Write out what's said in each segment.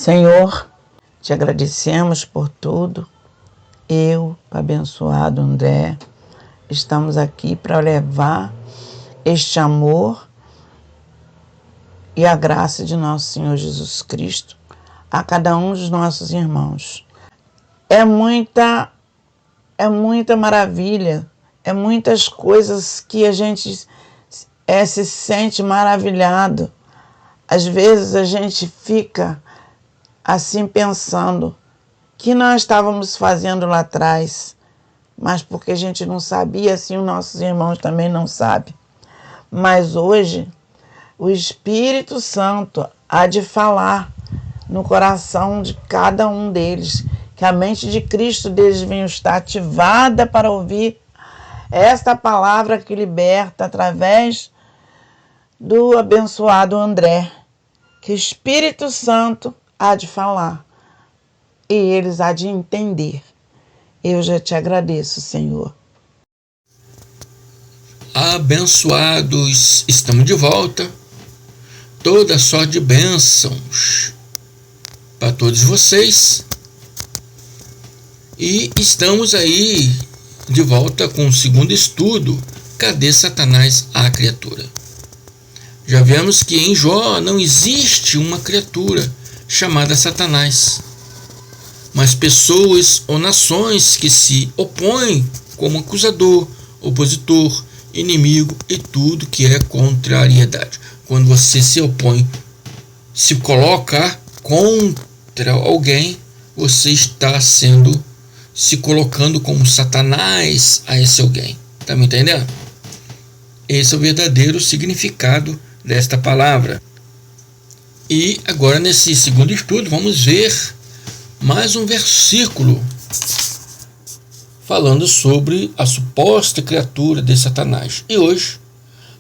Senhor, te agradecemos por tudo. Eu, abençoado André, estamos aqui para levar este amor e a graça de nosso Senhor Jesus Cristo a cada um dos nossos irmãos. É muita maravilha, é muitas coisas que a gente se sente maravilhado. Às vezes a gente fica assim pensando que nós estávamos fazendo lá atrás, mas porque a gente não sabia, assim os nossos irmãos também não sabem. Mas hoje o Espírito Santo há de falar no coração de cada um deles, que a mente de Cristo deles venha estar ativada para ouvir esta palavra que liberta através do abençoado André, que o Espírito Santo há de falar e eles há de entender. Eu já te agradeço, Senhor. Abençoados, estamos de volta. Toda sorte de bênçãos para todos vocês. E estamos aí de volta com o segundo estudo. Cadê Satanás, a criatura? Já vemos que em Jó não existe uma criatura chamada Satanás, mas pessoas ou nações que se opõem como acusador, opositor, inimigo e tudo que é contrariedade. Quando você se opõe, se coloca contra alguém, você está se colocando como Satanás a esse alguém. Tá me entendendo? Esse é o verdadeiro significado desta palavra. E agora, nesse segundo estudo, vamos ver mais um versículo falando sobre a suposta criatura de Satanás. E hoje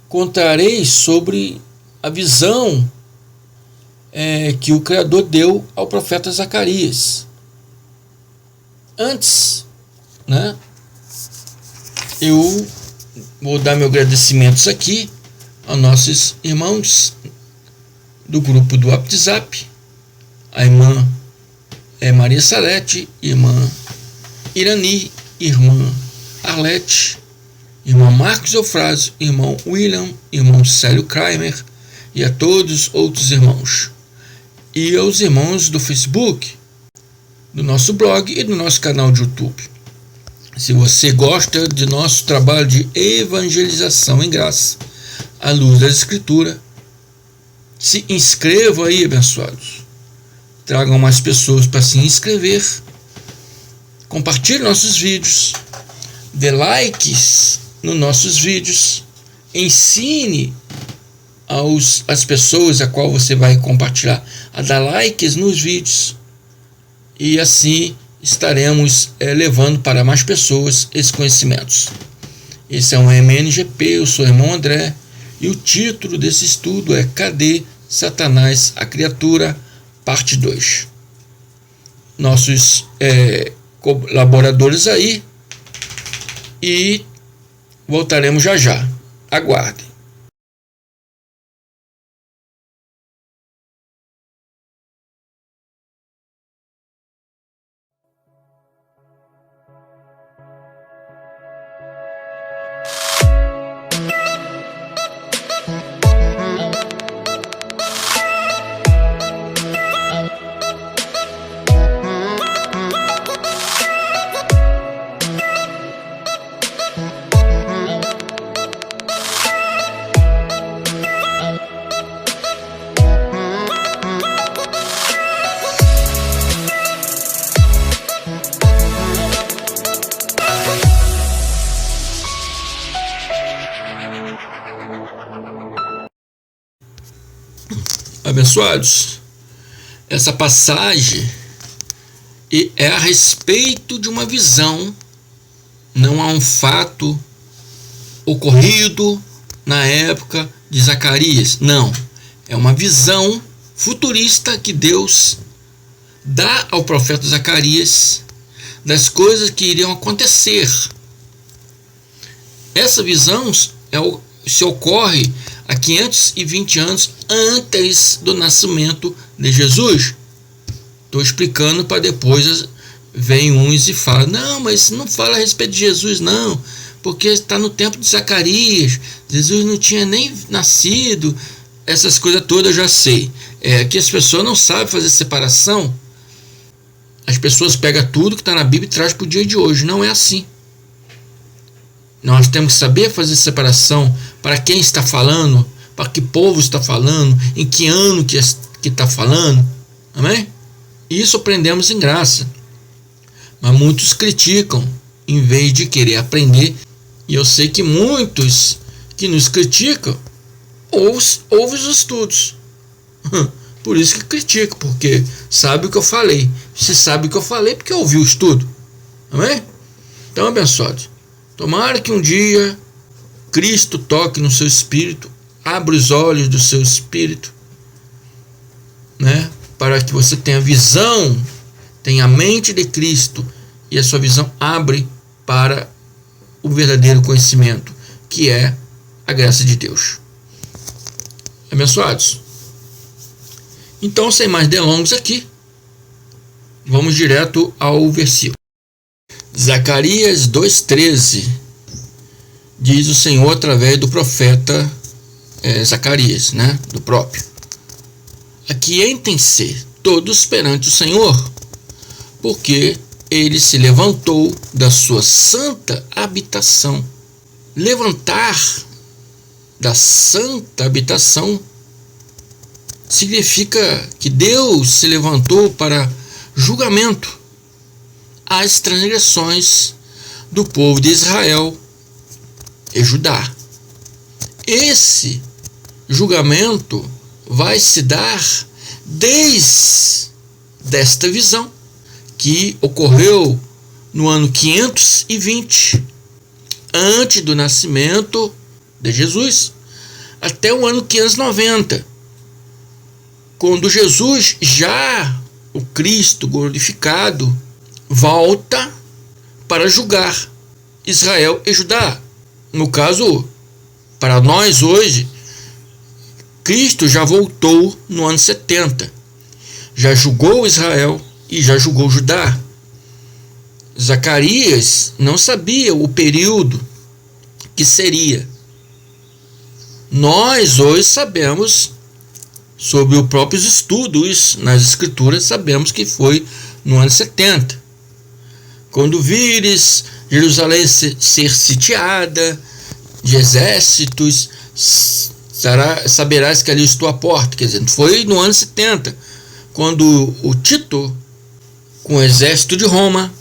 contarei sobre a visão que o Criador deu ao profeta Zacarias. Antes, eu vou dar meus agradecimentos aqui aos nossos irmãos do grupo do WhatsApp, a irmã Maria Salete, irmã Irani, irmã Arlete, irmão Marcos Eufrásio, irmão William, irmão Célio Kramer e a todos outros irmãos. E aos irmãos do Facebook, do nosso blog e do nosso canal de YouTube. Se você gosta de nosso trabalho de evangelização em graça, à luz da Escritura, se inscreva aí, abençoados. Tragam mais pessoas para se inscrever. Compartilhe nossos vídeos. Dê likes nos nossos vídeos. Ensine as pessoas a qual você vai compartilhar a dar likes nos vídeos. E assim estaremos levando para mais pessoas esses conhecimentos. Esse é um MNGP, eu sou o irmão André. E o título desse estudo é Cadê Satanás, a criatura? Parte 2. Nossos colaboradores aí. E voltaremos já já. Aguardem. Abençoados, essa passagem é a respeito de uma visão, não há um fato ocorrido na época de Zacarias, não, é uma visão futurista que Deus dá ao profeta Zacarias das coisas que iriam acontecer. Essa visão se ocorre há 520 anos antes do nascimento de Jesus. Estou explicando para depois vem uns e falam, não, mas não fala a respeito de Jesus não, porque está no tempo de Zacarias, Jesus não tinha nem nascido, essas coisas todas eu já sei. É que as pessoas não sabem fazer separação. As pessoas pegam tudo que está na Bíblia e trazem para o dia de hoje. Não é assim. Nós temos que saber fazer separação para quem está falando, para que povo está falando, em que ano que está falando. Amém? Isso aprendemos em graça. Mas muitos criticam em vez de querer aprender. E eu sei que muitos que nos criticam ouvem os estudos. Por isso que critico, porque sabe o que eu falei. Se sabe o que eu falei, porque ouviu o estudo. Amém? Então, abençoados, tomara que um dia Cristo toque no seu espírito, abra os olhos do seu espírito, né? Para que você tenha visão, tenha a mente de Cristo, e a sua visão abre para o verdadeiro conhecimento, que é a graça de Deus. Abençoados? Então, sem mais delongas aqui, vamos direto ao versículo. Zacarias 2,13, diz o Senhor através do profeta Zacarias, né? Do próprio. Aquientem-se todos perante o Senhor, porque ele se levantou da sua santa habitação. Levantar da santa habitação significa que Deus se levantou para julgamento às transgressões do povo de Israel e Judá. Esse julgamento vai se dar desde esta visão que ocorreu no ano 520 antes do nascimento de Jesus, até o ano 590, quando Jesus, já o Cristo glorificado, volta para julgar Israel e Judá. No caso, para nós hoje, Cristo já voltou no ano 70, já julgou Israel e já julgou Judá. Zacarias não sabia o período que seria. Nós hoje sabemos, sobre os próprios estudos nas Escrituras, sabemos que foi no ano 70. Quando vires Jerusalém ser sitiada de exércitos, saberás que ali estou à porta. Quer dizer, foi no ano 70, quando o Tito, com o exército de Roma,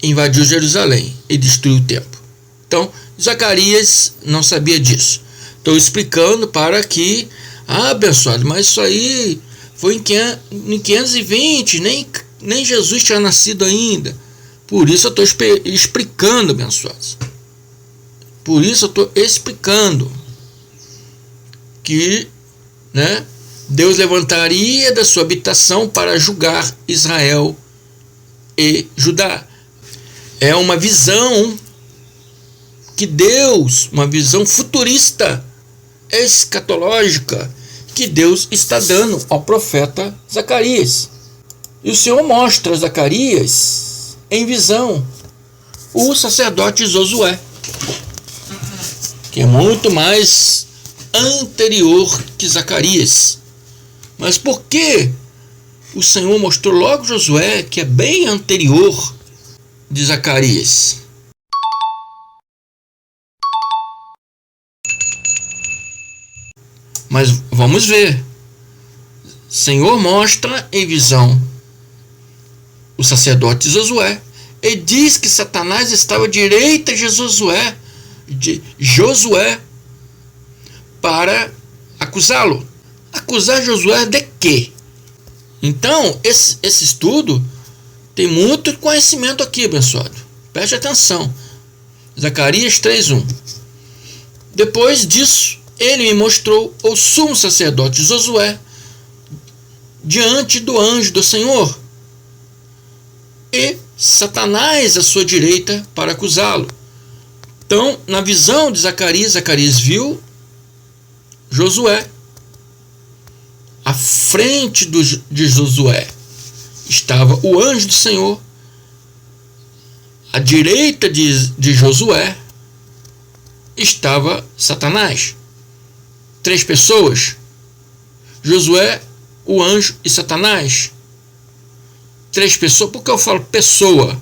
invadiu Jerusalém e destruiu o templo. Então, Zacarias não sabia disso. Estou explicando para que, abençoado, mas isso aí foi em 520, nem Jesus tinha nascido ainda. Por isso eu estou explicando, abençoados. Por isso eu estou explicando que, né, Deus levantaria da sua habitação para julgar Israel e Judá. É uma visão que Deus, uma visão futurista, escatológica, que Deus está dando ao profeta Zacarias. E o Senhor mostra a Zacarias em visão o sacerdote Josué, que é muito mais anterior que Zacarias. Mas por que o Senhor mostrou logo Josué, que é bem anterior de Zacarias? Mas vamos ver. Senhor mostra em visão o sacerdote Josué e diz que Satanás estava à direita de Josué para acusá-lo. Acusar Josué de quê? Então, esse estudo tem muito conhecimento aqui, abençoado. Preste atenção. Zacarias 3:1. Depois disso, ele me mostrou o sumo sacerdote Josué diante do anjo do Senhor e Satanás à sua direita para acusá-lo. Então, na visão de Zacarias, Zacarias viu Josué à frente de Josué estava o anjo do Senhor, à direita de Josué estava Satanás. 3 pessoas: Josué, o anjo e Satanás. 3 pessoas. Por que eu falo pessoa?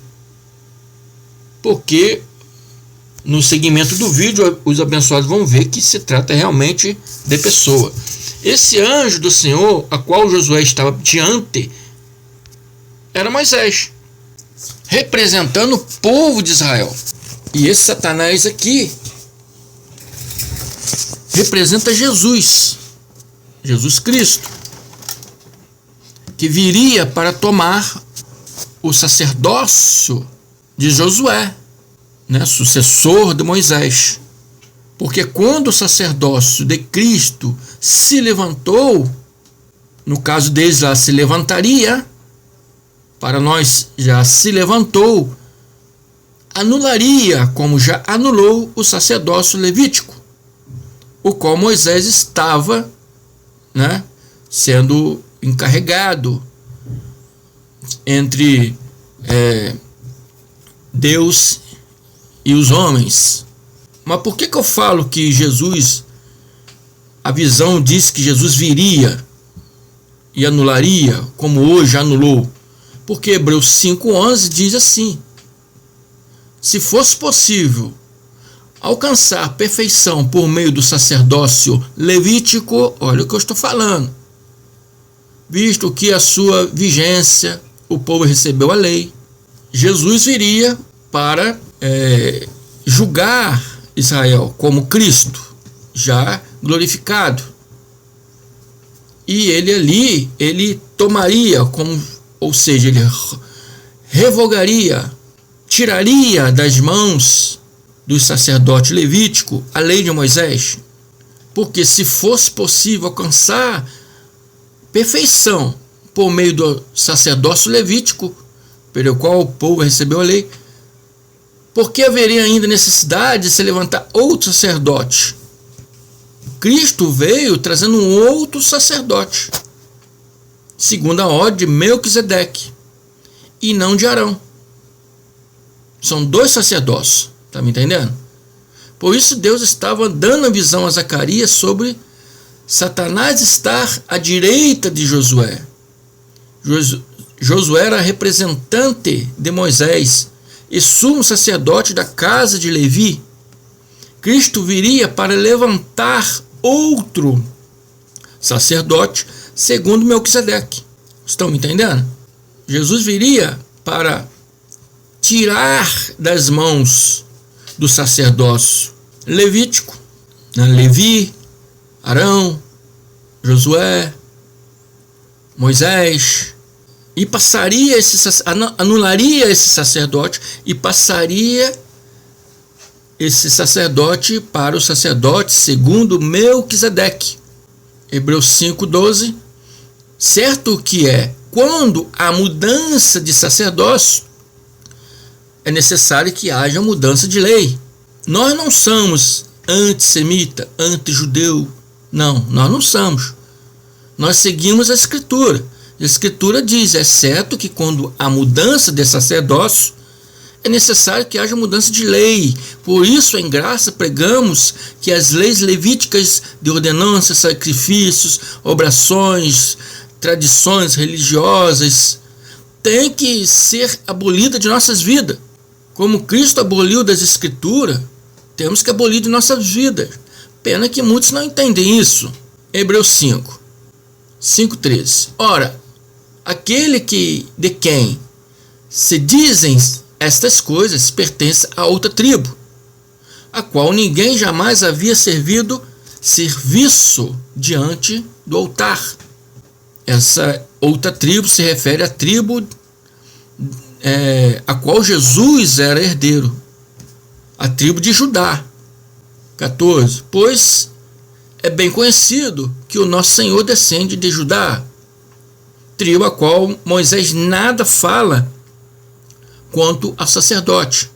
Porque no segmento do vídeo os abençoados vão ver que se trata realmente de pessoa. Esse anjo do Senhor, a qual Josué estava diante, era Moisés, representando o povo de Israel. E esse Satanás aqui representa Jesus Cristo, que viria para tomar o sacerdócio de Josué, né, sucessor de Moisés. Porque quando o sacerdócio de Cristo se levantou, no caso deles lá se levantaria, para nós já se levantou, anularia, como já anulou, o sacerdócio levítico, o qual Moisés estava, né, sendo encarregado entre Deus e os homens. Mas por que eu falo que Jesus, a visão diz que Jesus viria e anularia, como hoje anulou? Porque Hebreus 5:11 diz assim: se fosse possível alcançar perfeição por meio do sacerdócio levítico, olha o que eu estou falando, visto que a sua vigência o povo recebeu a lei, Jesus viria para julgar Israel como Cristo, já glorificado. E ele tomaria, ou seja, ele revogaria, tiraria das mãos do sacerdote levítico a lei de Moisés. Porque se fosse possível alcançar perfeição por meio do sacerdócio levítico, pelo qual o povo recebeu a lei, por que haveria ainda necessidade de se levantar outro sacerdote? Cristo veio trazendo um outro sacerdote, segundo a ordem de Melquisedeque, e não de Arão. São 2 sacerdócios, está me entendendo? Por isso Deus estava dando a visão a Zacarias sobre Satanás estar à direita de Josué. Josué era representante de Moisés e sumo sacerdote da casa de Levi. Cristo viria para levantar outro sacerdote segundo Melquisedeque. Estão me entendendo? Jesus viria para tirar das mãos do sacerdócio levítico, né, Levi, Arão, Josué, Moisés, e passaria anularia esse sacerdote e passaria esse sacerdote para o sacerdote segundo Melquisedeque. Hebreus 5:12. Certo que quando há mudança de sacerdócio, é necessário que haja mudança de lei. Nós não somos antissemita, antijudeu. Não, nós não somos. Nós seguimos a Escritura. A Escritura diz, é certo que quando há mudança de sacerdócio, é necessário que haja mudança de lei. Por isso, em graça, pregamos que as leis levíticas de ordenanças, sacrifícios, obrações, tradições religiosas, têm que ser abolidas de nossas vidas. Como Cristo aboliu das Escrituras, temos que abolir de nossas vidas. Pena que muitos não entendem isso. Hebreus 5:13. Ora, aquele de quem se dizem estas coisas pertence a outra tribo, a qual ninguém jamais havia servido serviço diante do altar. Essa outra tribo se refere à tribo a qual Jesus era herdeiro, a tribo de Judá. 14. Pois é bem conhecido que o nosso Senhor descende de Judá, tribo a qual Moisés nada fala quanto a sacerdote.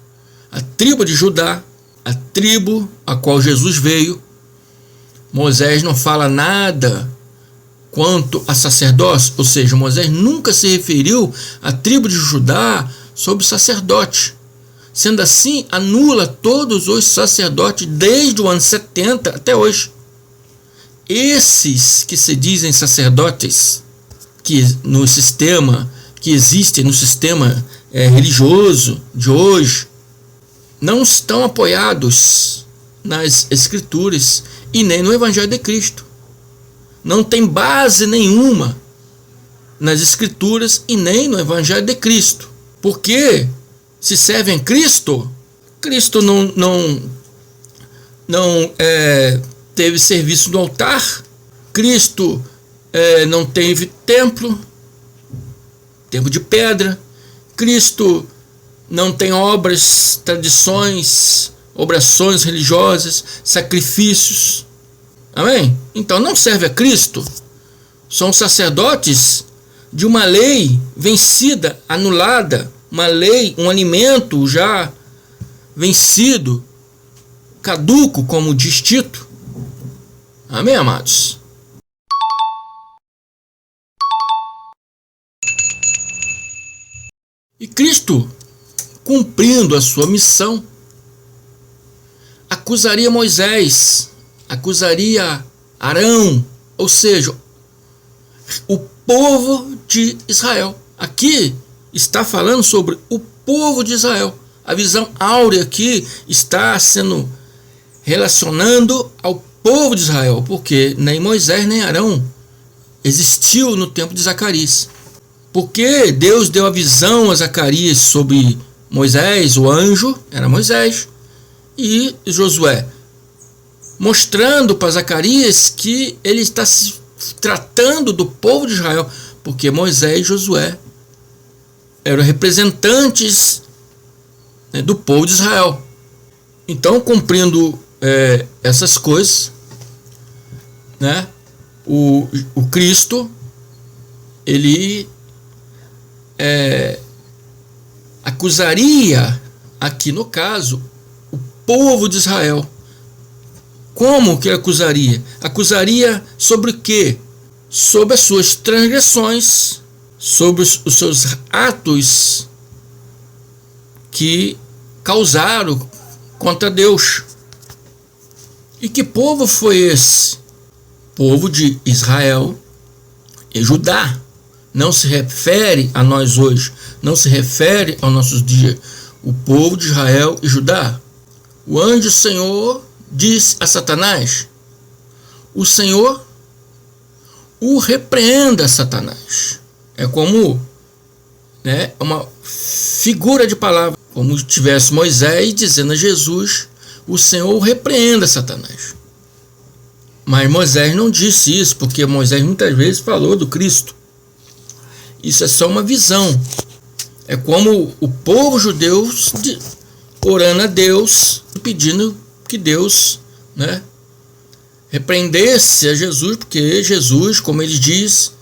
A tribo de Judá, a tribo a qual Jesus veio, Moisés não fala nada quanto a sacerdócio, ou seja, Moisés nunca se referiu à tribo de Judá sobre sacerdote. Sendo assim, anula todos os sacerdotes desde o ano 70 até hoje. Esses que se dizem sacerdotes, que no sistema que existe no sistema religioso de hoje, não estão apoiados nas Escrituras e nem no Evangelho de Cristo. Não tem base nenhuma nas Escrituras e nem no Evangelho de Cristo. Porque se servem Cristo, Cristo não teve serviço no altar, Cristo não teve templo de pedra, Cristo não tem obras, tradições, orações religiosas, sacrifícios. Amém? Então não serve a Cristo. São sacerdotes de uma lei vencida, anulada, uma lei, um alimento já vencido, caduco, como diz Tito. Amém, amados? E Cristo, cumprindo a sua missão, acusaria Moisés, acusaria Arão, ou seja, o povo de Israel. Aqui está falando sobre o povo de Israel. A visão áurea aqui está sendo relacionando ao povo de Israel, porque nem Moisés nem Arão existiu no tempo de Zacarias. Porque Deus deu a visão a Zacarias sobre Moisés, o anjo era Moisés, e Josué, mostrando para Zacarias que ele está se tratando do povo de Israel, porque Moisés e Josué eram representantes do povo de Israel. Então, cumprindo essas coisas, né, o Cristo, ele acusaria, aqui no caso, o povo de Israel. Como que acusaria? Acusaria sobre o quê? Sobre as suas transgressões, sobre os seus atos que causaram contra Deus. E que povo foi esse? Povo de Israel e Judá. Não se refere a nós hoje, não se refere aos nossos dias. O povo de Israel e Judá. O anjo do Senhor disse a Satanás: o Senhor o repreenda, Satanás. É como uma figura de palavra, como se tivesse Moisés dizendo a Jesus: o Senhor o repreenda, Satanás. Mas Moisés não disse isso, porque Moisés muitas vezes falou do Cristo. Isso é só uma visão. É como o povo judeu orando a Deus, pedindo que Deus repreendesse a Jesus, porque Jesus, como ele diz,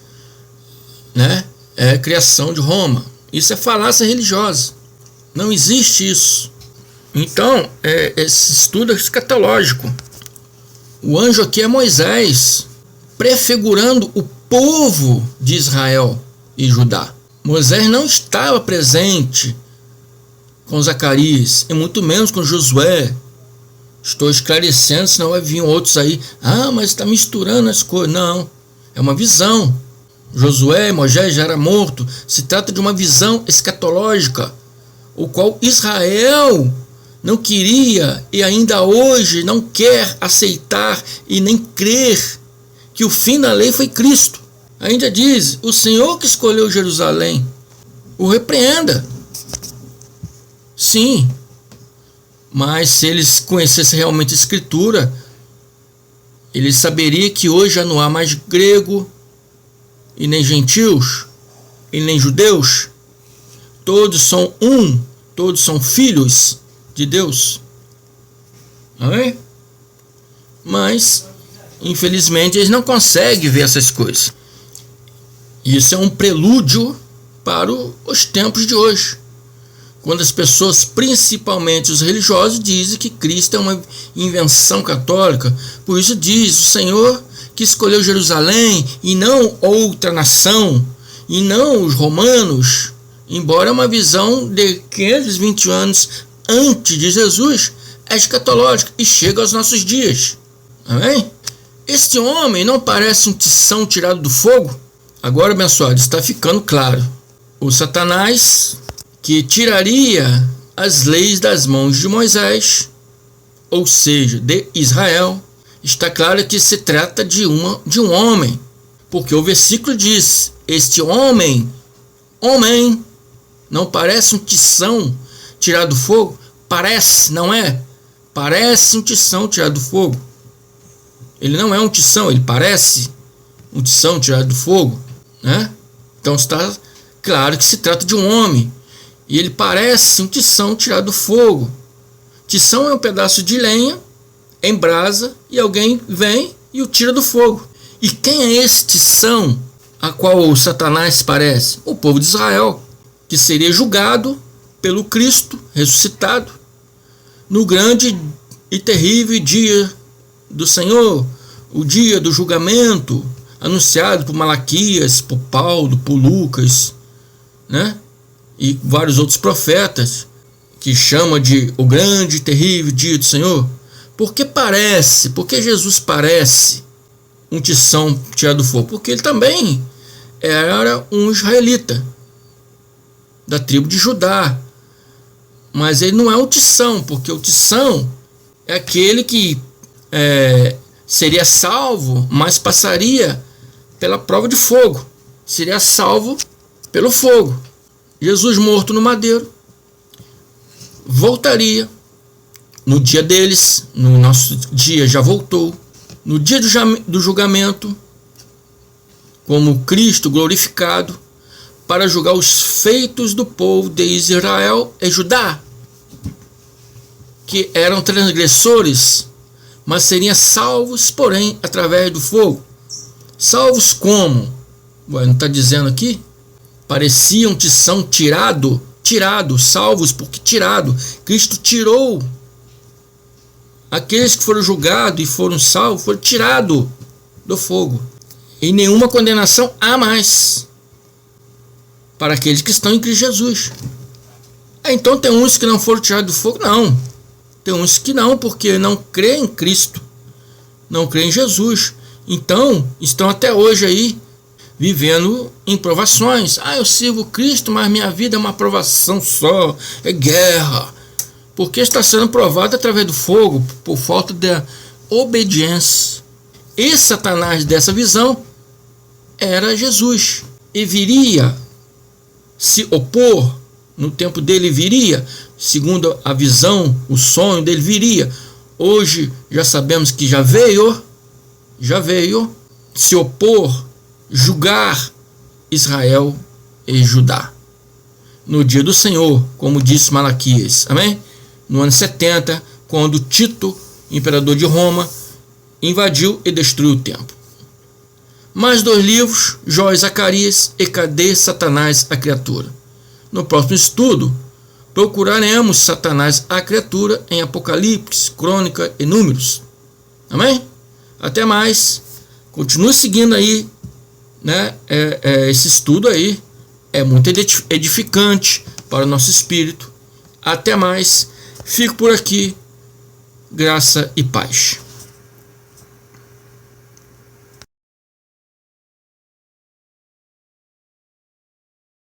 é criação de Roma. Isso é falácia religiosa. Não existe isso. Então, esse estudo é escatológico. O anjo aqui é Moisés, prefigurando o povo de Israel e Judá. Moisés não estava presente com Zacarias, e muito menos com Josué. Estou esclarecendo, senão vai vir outros aí. Mas está misturando as coisas. Não, é uma visão. Josué, Moisés já era morto. Se trata de uma visão escatológica, o qual Israel não queria e ainda hoje não quer aceitar e nem crer que o fim da lei foi Cristo. Ainda diz: o Senhor que escolheu Jerusalém, o repreenda. Sim, mas se eles conhecessem realmente a Escritura, eles saberiam que hoje já não há mais grego, e nem gentios, e nem judeus. Todos são todos são filhos de Deus. Amém? Mas, infelizmente, eles não conseguem ver essas coisas. Isso é um prelúdio para os tempos de hoje, quando as pessoas, principalmente os religiosos, dizem que Cristo é uma invenção católica. Por isso diz: o Senhor que escolheu Jerusalém e não outra nação, e não os romanos, embora uma visão de 520 anos antes de Jesus, é escatológica e chega aos nossos dias. Amém? Este homem não parece um tição tirado do fogo? Agora, abençoado, está ficando claro. O Satanás que tiraria as leis das mãos de Moisés, ou seja, de Israel, está claro que se trata de um homem, porque o versículo diz: este homem, não parece um tição tirado do fogo? Parece, não é? Parece um tição tirado do fogo. Ele não é um tição, ele parece um tição tirado do fogo, né? Então está claro que se trata de um homem, e ele parece um tição tirado do fogo. Tição é um pedaço de lenha em brasa e alguém vem e o tira do fogo. E quem é esse tição a qual o Satanás parece? O povo de Israel, que seria julgado pelo Cristo ressuscitado no grande e terrível dia do Senhor, o dia do julgamento anunciado por Malaquias, por Paulo, por Lucas, né? E vários outros profetas, que chama de o grande e terrível dia do Senhor. Porque Jesus parece um tição tirado do fogo? Porque ele também era um israelita da tribo de Judá, mas ele não é um tição, porque o tição é aquele que seria salvo, mas passaria pela prova de fogo, seria salvo pelo fogo. Jesus morto no madeiro voltaria no dia deles, no nosso dia já voltou, no dia do julgamento, como Cristo glorificado, para julgar os feitos do povo de Israel e Judá, que eram transgressores, mas seriam salvos, porém, através do fogo. Salvos como? Ué, não está dizendo aqui? Parecia um tição tirado, salvos porque tirado. Cristo tirou. Aqueles que foram julgados e foram salvos foram tirados do fogo. E nenhuma condenação há mais para aqueles que estão em Cristo Jesus. Então tem uns que não foram tirados do fogo? Não. Tem uns que não, porque não creem em Cristo, não creem em Jesus. Então estão até hoje aí vivendo em provações. Eu sirvo Cristo, mas minha vida é uma provação só, é guerra. Porque está sendo provado através do fogo, por falta de obediência. E Satanás dessa visão era Jesus. E viria se opor, no tempo dele viria, segundo a visão, o sonho dele viria. Hoje já sabemos que já veio se opor, julgar Israel e Judá. No dia do Senhor, como disse Malaquias, amém? No ano 70, quando Tito, imperador de Roma, invadiu e destruiu o templo. Mais 2 livros, Jó e Zacarias, e cadê Satanás, a criatura? No próximo estudo, procuraremos Satanás, a criatura, em Apocalipse, Crônica e Números. Amém? Até mais. Continue seguindo aí, né? Esse estudo aí é muito edificante para o nosso espírito. Até mais. Fico por aqui. Graça e paz.